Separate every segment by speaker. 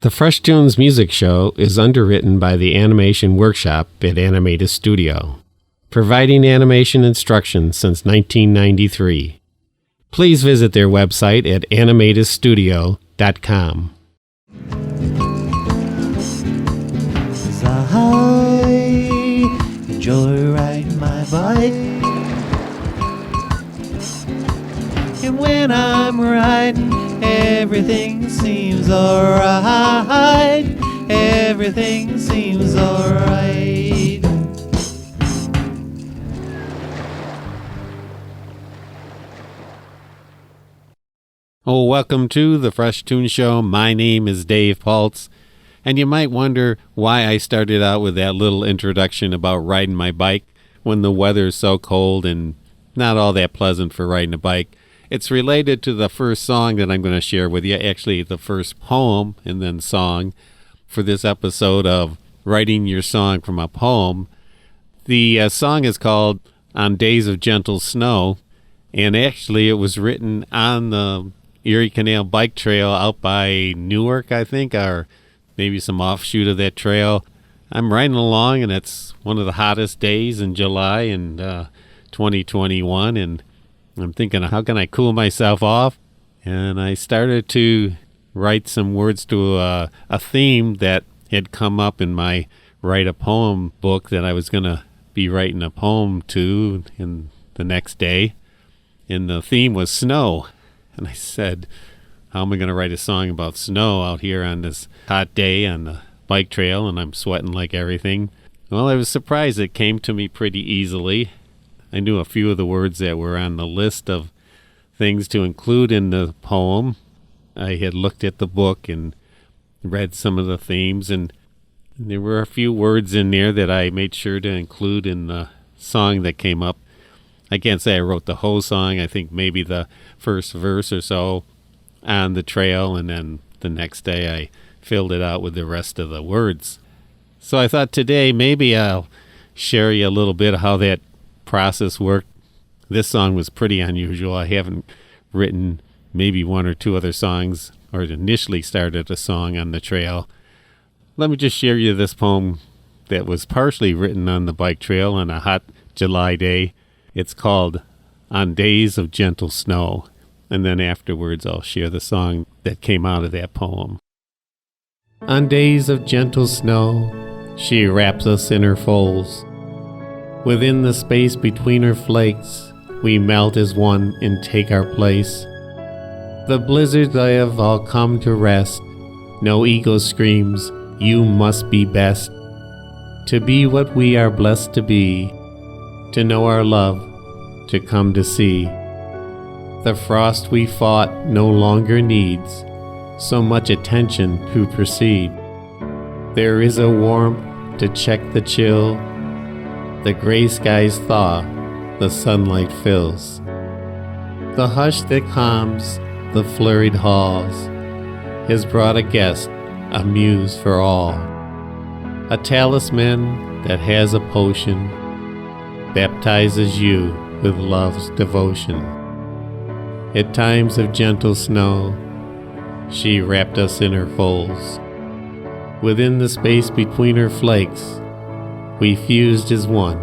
Speaker 1: The Fresh Toones Music Show is underwritten by the Animation Workshop at Animated Studio, providing animation instruction since 1993. Please visit their website at animatedstudio.com.
Speaker 2: As I enjoy riding my bike, and when I'm riding, everything seems alright. Everything seems alright.
Speaker 1: Oh, welcome to the Fresh Toones Show. My name is Dave Paltz, and you might wonder why I started out with that little introduction about riding my bike when the weather's so cold and not all that pleasant for riding a bike. It's related to the first song that I'm going to share with you, actually the first poem and then song for this episode of Writing Your Song from a Poem. The song is called On Days of Gentle Snow, and actually it was written on the Erie Canal Bike Trail out by Newark, I think, or maybe some offshoot of that trail. I'm riding along, and it's one of the hottest days in July in 2021, and I'm thinking, how can I cool myself off? And I started to write some words to a theme that had come up in my Write a Poem book that I was going to be writing a poem to in the next day. And the theme was snow. And I said, how am I going to write a song about snow out here on this hot day on the bike trail? And I'm sweating like everything. Well, I was surprised it came to me pretty easily. I knew a few of the words that were on the list of things to include in the poem. I had looked at the book and read some of the themes, and there were a few words in there that I made sure to include in the song that came up. I can't say I wrote the whole song. I think maybe the first verse or so on the trail, and then the next day I filled it out with the rest of the words. So I thought today maybe I'll share you a little bit of how that process worked. This song was pretty unusual. I haven't written maybe one or two other songs, or initially started a song on the trail. Let me just share you this poem that was partially written on the bike trail on a hot July day. It's called On Days of Gentle Snow, and then afterwards I'll share the song that came out of that poem. On days of gentle snow, she wraps us in her folds. Within the space between her flakes, we melt as one and take our place. The blizzards have all come to rest. No ego screams, you must be best. To be what we are blessed to be, to know our love, to come to see. The frost we fought no longer needs so much attention to proceed. There is a warmth to check the chill. The gray skies thaw, the sunlight fills. The hush that calms the flurried halls has brought a guest, a muse for all. A talisman that has a potion, baptizes you with love's devotion. At times of gentle snow, she wrapped us in her folds. Within the space between her flakes, we fused as one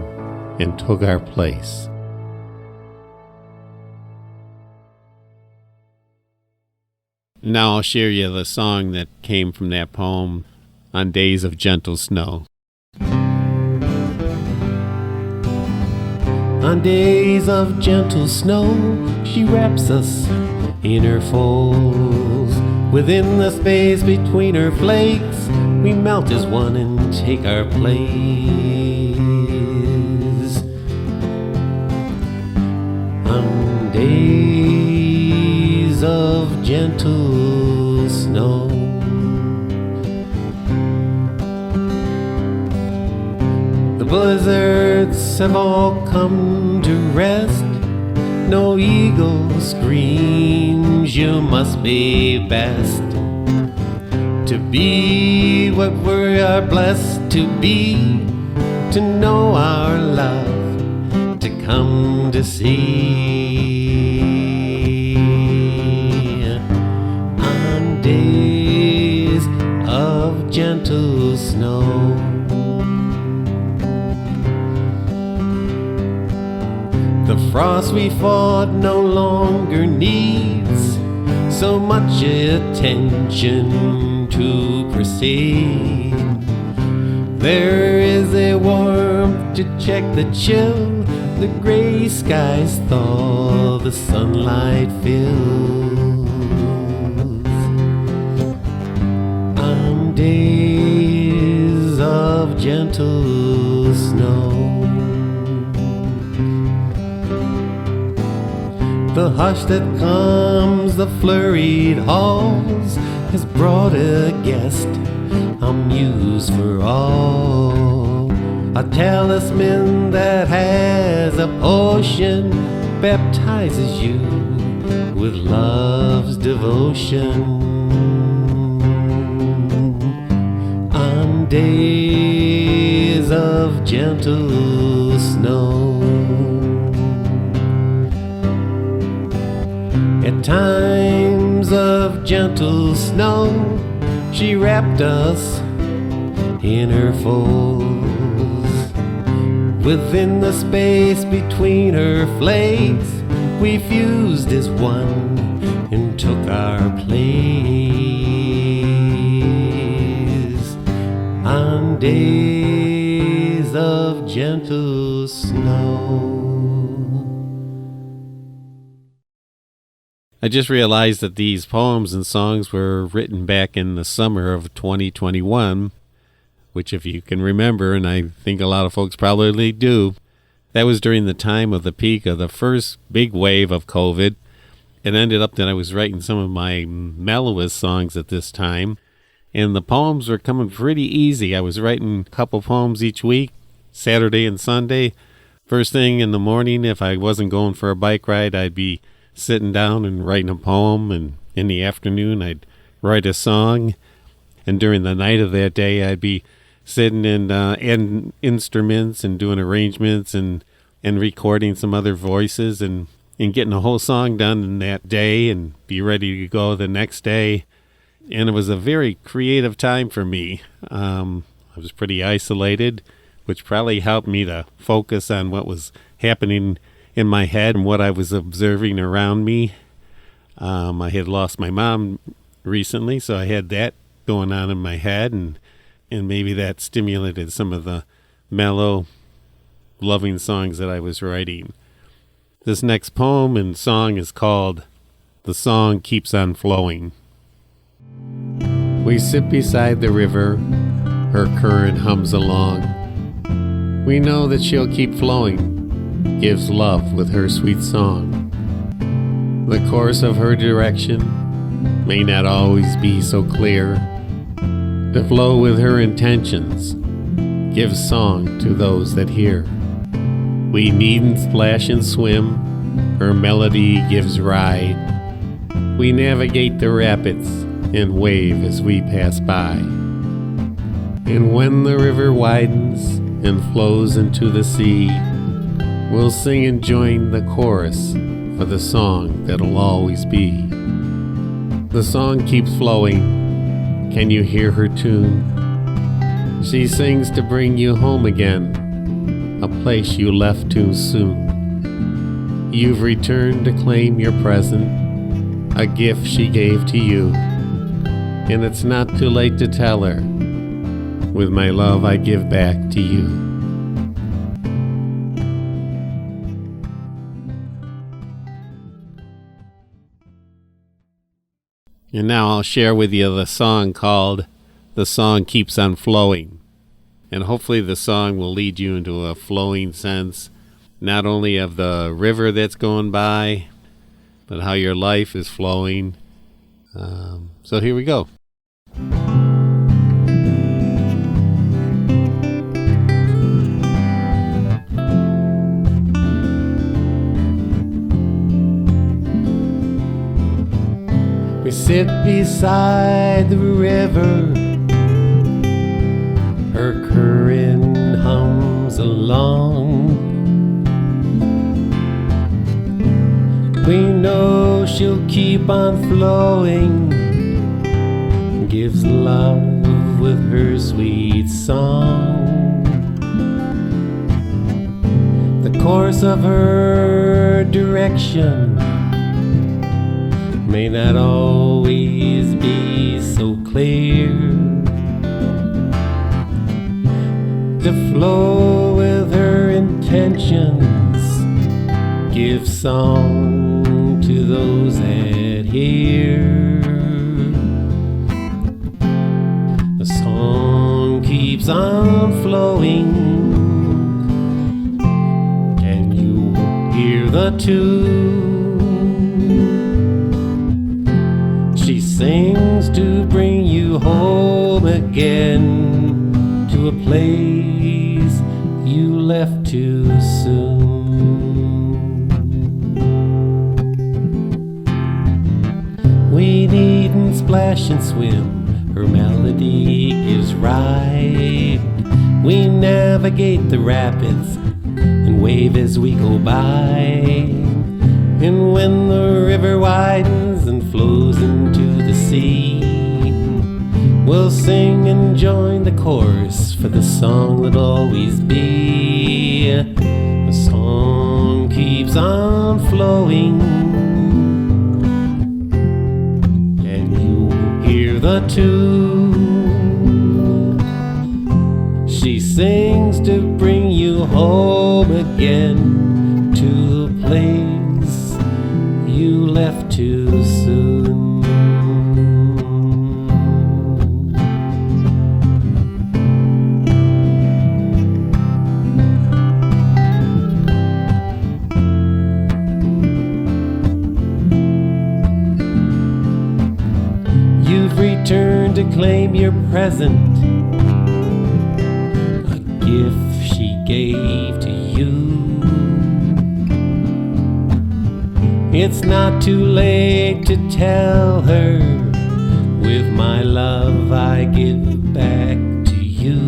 Speaker 1: and took our place. Now I'll share you the song that came from that poem, On Days of Gentle Snow. On days of gentle snow, she wraps us in her folds. Within the space between her flakes, we melt as one and take our place. On days of gentle snow, the blizzards have all come to rest. No ego screams, you must be best. To be what we are blessed to be, to know our love, to come to see. On days
Speaker 2: gentle snow. The frost we fought no longer needs so much attention to proceed. There is a warmth to check the chill, the gray skies thaw, the sunlight fills. On days of gentle snow, the hush that calms the flurried halls has brought a guest, a muse for all, a talisman that has a potion, baptizes you with love's devotion. On days of gentle snow, at times of gentle snow, she wrapped us in her folds. Within the space between her flakes, we fused as one and took our place. On days of gentle snow.
Speaker 1: I just realized that these poems and songs were written back in the summer of 2021, which, if you can remember, and I think a lot of folks probably do, that was during the time of the peak of the first big wave of COVID. It ended up that I was writing some of my mellowest songs at this time, and the poems were coming pretty easy. I was writing a couple poems each week, Saturday and Sunday. First thing in the morning, if I wasn't going for a bike ride, I'd be sitting down and writing a poem, and in the afternoon I'd write a song, and during the night of that day I'd be sitting and adding instruments and doing arrangements and recording some other voices and getting a whole song done in that day and be ready to go the next day. And it was a very creative time for me. I was pretty isolated, which probably helped me to focus on what was happening in my head and what I was observing around me. I had lost my mom recently, so I had that going on in my head, and maybe that stimulated some of the mellow, loving songs that I was writing. This next poem and song is called The Song Keeps on Flowing. We sit beside the river, her current hums along. We know that she'll keep flowing, gives love with her sweet song. The course of her direction may not always be so clear. To flow with her intentions gives song to those that hear. We needn't splash and swim, her melody gives ride. We navigate the rapids and wave as we pass by. And when the river widens and flows into the sea, we'll sing and join the chorus for the song that'll always be. The song keeps flowing. Can you hear her tune? She sings to bring you home again, a place you left too soon. You've returned to claim your present, a gift she gave to you. And it's not too late to tell her, with my love I give back to you. And now I'll share with you the song called The Song Keeps on Flowing. And hopefully the song will lead you into a flowing sense, not only of the river that's going by, but how your life is flowing. So here we go. We sit beside the river, her current hums along. We know she'll keep on flowing, gives love
Speaker 2: with her sweet song. The course of her direction may not always be so clear. To flow with her intentions, give song to those that hear. The song keeps on flowing. Can you hear the tune? She sings to bring you home again, to a place you left too soon. We needn't splash and swim, her melody gives ride. We navigate the rapids and wave as we go by. And when the river widens and flows into the sea, we'll sing and join the chorus for the song that'll always be. The song keeps on flowing. Can you hear the tune? She sings to bring you home again, to a place you left too soon. Return to claim your present, a gift she gave to you. It's not too late to tell her, with my love I give back to you.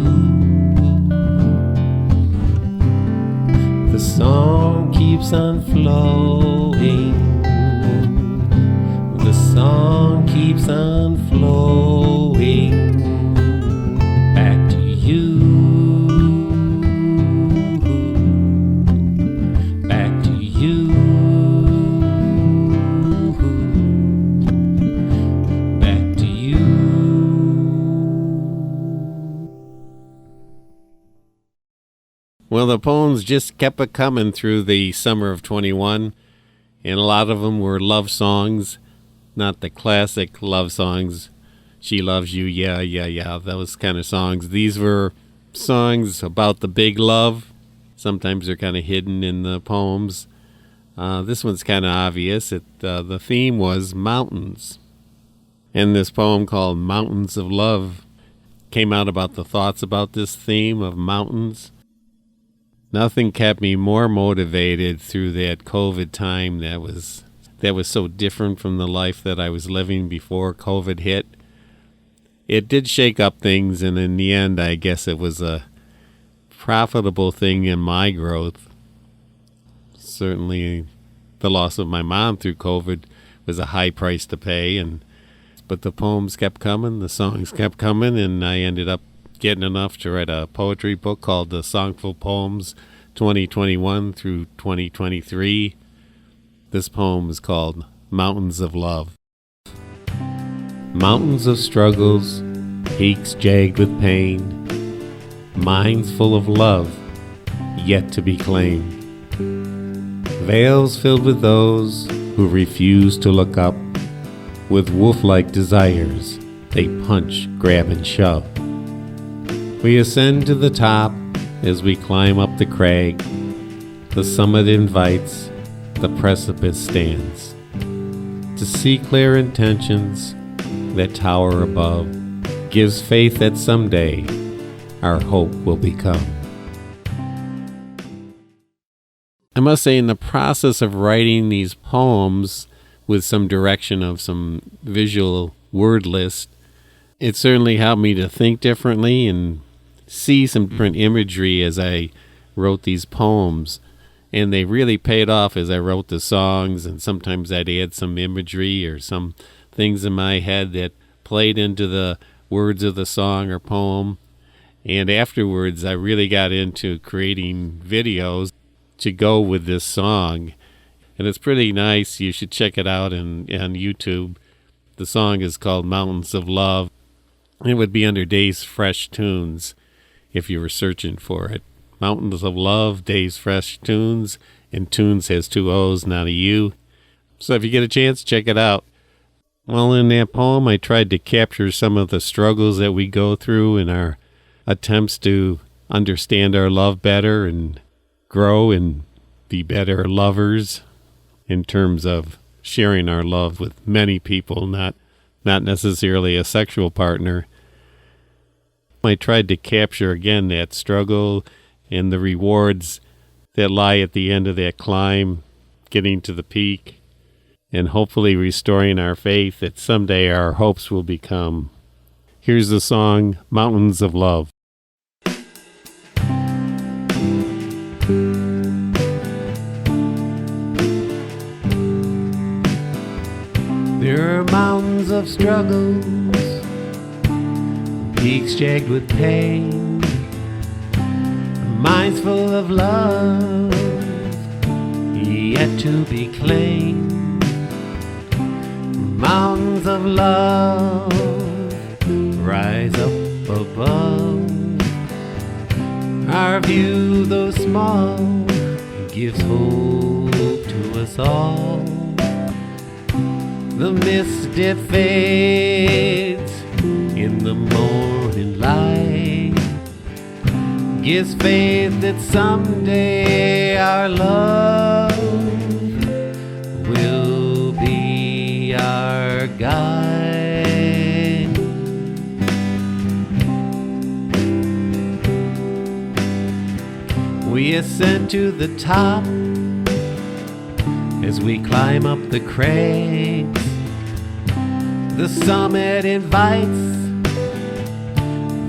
Speaker 2: The song keeps on flowing. The song keeps on flowing back to you, back to you, back to you.
Speaker 1: Well, the poems just kept a-coming through the summer of 21, and a lot of them were love songs. Not the classic love songs, She Loves You, Yeah, Yeah, Yeah, those kind of songs. These were songs about the big love. Sometimes they're kind of hidden in the poems. This one's kind of obvious. The theme was mountains. And this poem called Mountains of Love came out about the thoughts about this theme of mountains. Nothing kept me more motivated through that COVID time that was so different from the life that I was living before COVID hit. It did shake up things, and in the end, I guess it was a profitable thing in my growth. Certainly, the loss of my mom through COVID was a high price to pay, but the poems kept coming, the songs kept coming, and I ended up getting enough to write a poetry book called The Songful Poems 2021 through 2023. This poem is called Mountains of Love. Mountains of struggles, peaks jagged with pain, minds full of love, yet to be claimed. Veils filled with those who refuse to look up. With wolf-like desires, they punch, grab, and shove. We ascend to the top as we climb up the crag. The summit invites, the precipice stands. To see clear intentions that tower above gives faith that someday our hope will become. I must say, in the process of writing these poems with some direction of some visual word list, it certainly helped me to think differently and see some different imagery as I wrote these poems. And they really paid off as I wrote the songs, and sometimes I'd add some imagery or some things in my head that played into the words of the song or poem. And afterwards, I really got into creating videos to go with this song. And it's pretty nice. You should check it out on YouTube. The song is called Mountains of Love. It would be under Dave's Fresh Tunes if you were searching for it. Mountains of Love, Dave's Fresh Tunes. And Tunes has 2 O's, not a U. So if you get a chance, check it out. Well, in that poem, I tried to capture some of the struggles that we go through in our attempts to understand our love better and grow and be better lovers in terms of sharing our love with many people, not necessarily a sexual partner. I tried to capture again that struggle and the rewards that lie at the end of that climb, getting to the peak, and hopefully restoring our faith that someday our hopes will become. Here's the song, Mountains of Love.
Speaker 2: There are mountains of struggles, peaks jagged with pain, minds full of love, yet to be claimed. Mountains of love rise up above. Our view, though small, gives hope to us all. The mist it fades in the morning light, gives faith that someday our love will be our guide. We ascend to the top as we climb up the crags. The summit invites,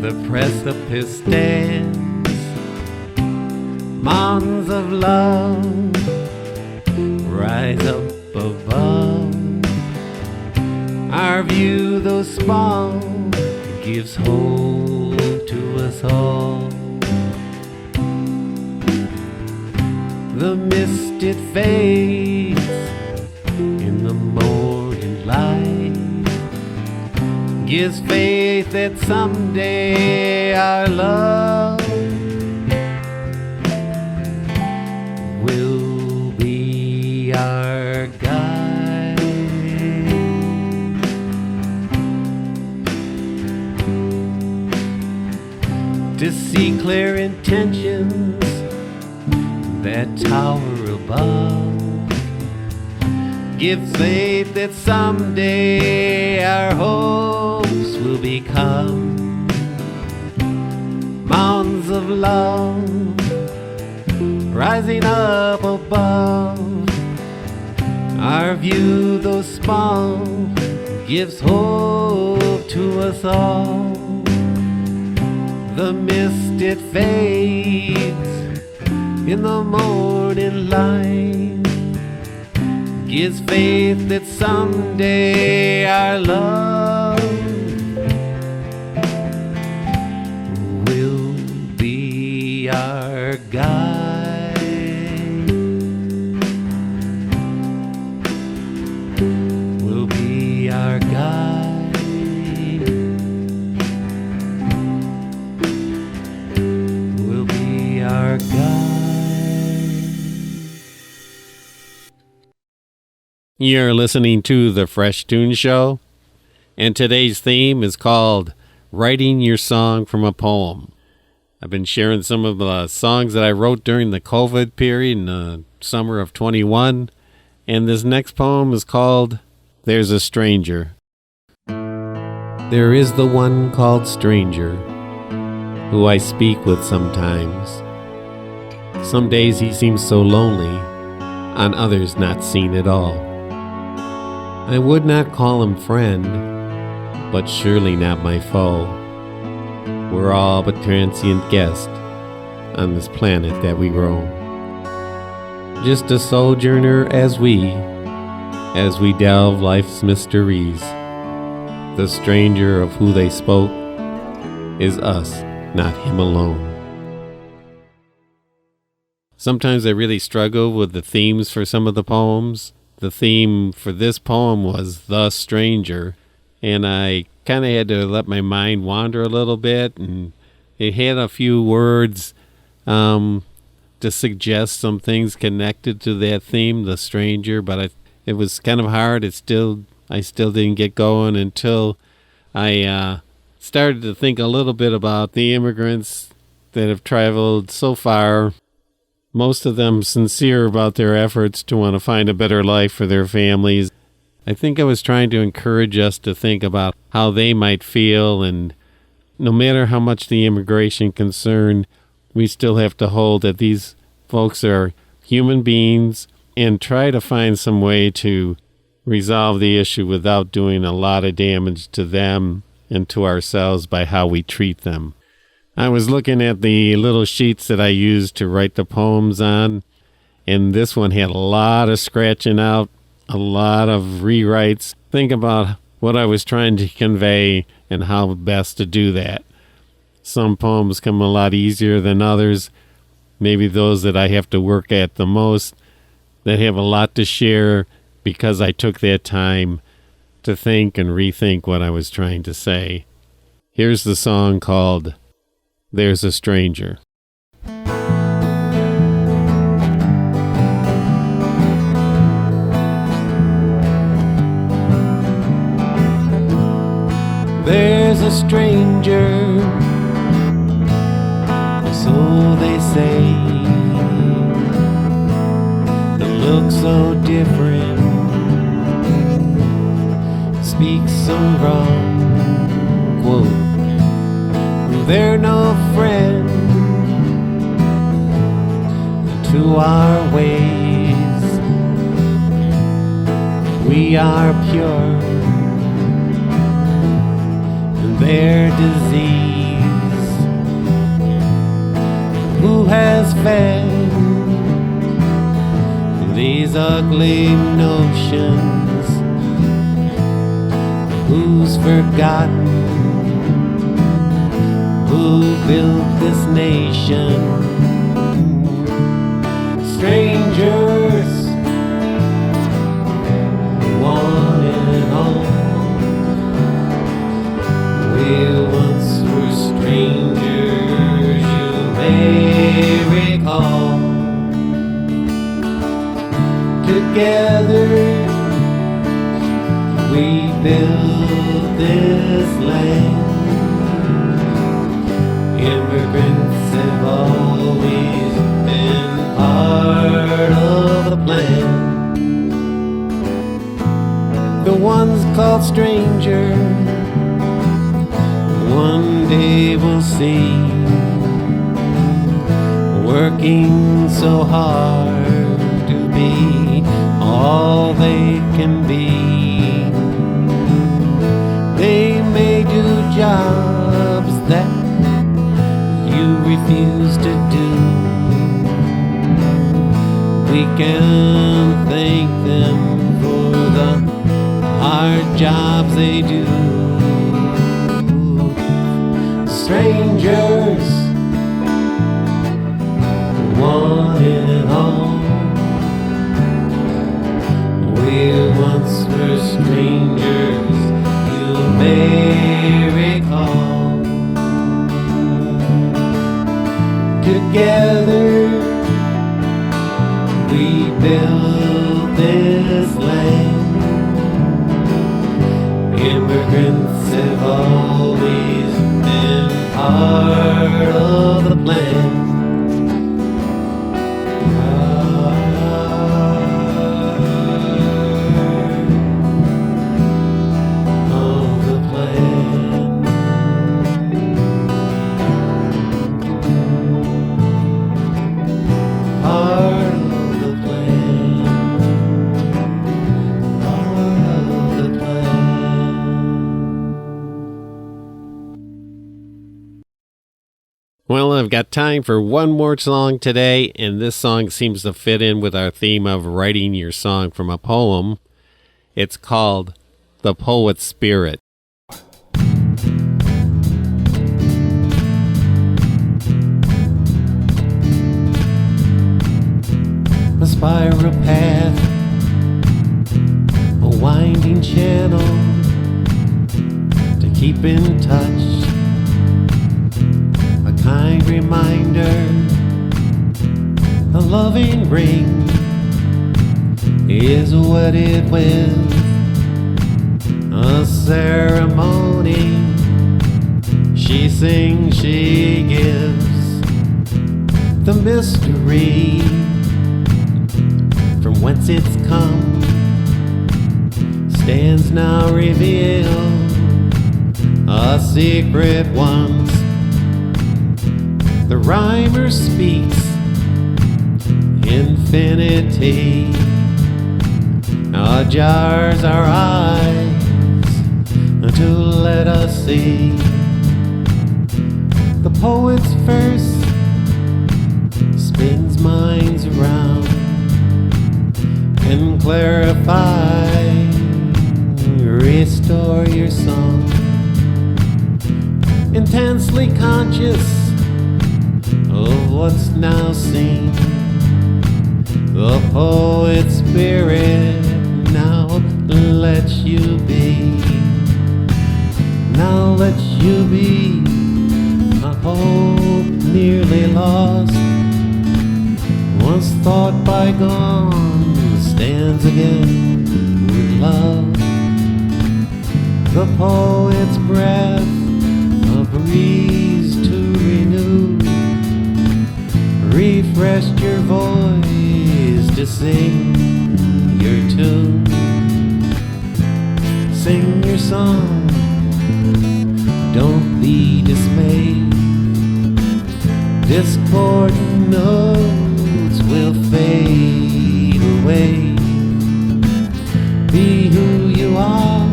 Speaker 2: the precipice stands. Mountains of love rise up above. Our view, though small, gives hope to us all. The mist it fades in the morning light, gives faith that someday our love will be our guide. To see clear intentions that tower above, give faith that someday our hopes will become mountains of love rising up above. Our view, though small, gives hope to us all. The mist it fades in the morning light, gives faith that someday our love will be our guide. Will be our guide. Will be our guide.
Speaker 1: You're listening to the Fresh Toones Show, and today's theme is called Writing Your Song from a Poem. I've been sharing some of the songs that I wrote during the COVID period in the summer of 21, and this next poem is called There's a Stranger. There is the one called Stranger, who I speak with sometimes. Some days he seems so lonely, on others not seen at all. I would not call him friend, but surely not my foe. We're all but transient guests on this planet that we roam. Just a sojourner as we delve life's mysteries. The stranger of who they spoke is us, not him alone. Sometimes I really struggle with the themes for some of the poems. The theme for this poem was the stranger, and I kind of had to let my mind wander a little bit, and it had a few words to suggest some things connected to that theme, the stranger, but it was kind of hard. I still didn't get going until I started to think a little bit about the immigrants that have traveled so far, most of them sincere about their efforts to want to find a better life for their families. I think I was trying to encourage us to think about how they might feel, and no matter how much the immigration concern, we still have to hold that these folks are human beings and try to find some way to resolve the issue without doing a lot of damage to them and to ourselves by how we treat them. I was looking at the little sheets that I used to write the poems on, and this one had a lot of scratching out, a lot of rewrites. Think about what I was trying to convey and how best to do that. Some poems come a lot easier than others, maybe those that I have to work at the most, that have a lot to share because I took that time to think and rethink what I was trying to say. Here's the song called There's a Stranger.
Speaker 2: There's a stranger, so they say, that looks so different, speaks so wrong, quote, they're no friend to our ways, we are pure, their disease. Who has fed these ugly notions? Who's forgotten who built this nation? Strangers, one and all. We once were strangers, you may recall. Together we built this land. Immigrants have always been part of the plan. The ones called strangers, one day we'll see, working so hard to be all they can be. They may do jobs that you refuse to do. We can thank them for the hard jobs they do. Strangers, one and all. We once were strangers, you may recall. Together we built this land. Immigrants have always been part of the plan.
Speaker 1: Well, I've got time for one more song today, and this song seems to fit in with our theme of writing your song from a poem. It's called The Poet's Spirit.
Speaker 2: spiral path, a winding channel to keep in touch, a kind reminder, a loving ring is wedded with a ceremony. She sings, she gives the mystery from whence it's come stands now revealed, a secret once the rhymer speaks infinity, jars our eyes to let us see the poet's verse spins minds around and clarify, restore your song. Intensely conscious of what's now seen, the poet's spirit now let you be. Now let you be. A hope nearly lost, once thought bygone, stands again with love. The poet's breath, a breeze to renew, refreshed your voice to sing your tune. Sing your song, don't be dismayed. Discordant notes will fade away. Be who you are,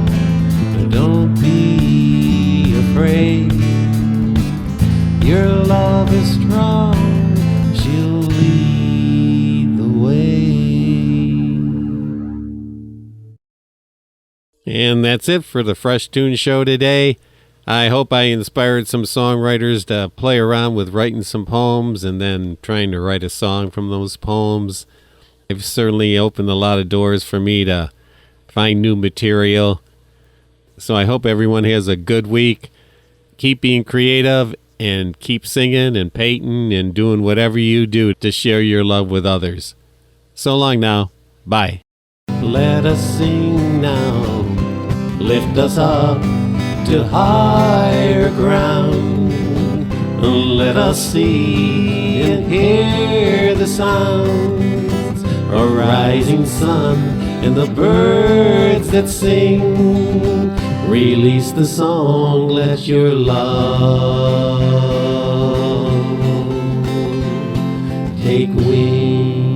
Speaker 2: don't be afraid. Your love is strong, she'll lead the way.
Speaker 1: And that's it for the Fresh Toones Show today. I hope I inspired some songwriters to play around with writing some poems and then trying to write a song from those poems. They've certainly opened a lot of doors for me to find new material. So I hope everyone has a good week. Keep being creative and keep singing and painting and doing whatever you do to share your love with others. So long now. Bye.
Speaker 2: Let us sing now, lift us up to higher ground. Let us see and hear the sounds, a rising sun and the birds that sing. Release the song, let your love take wing.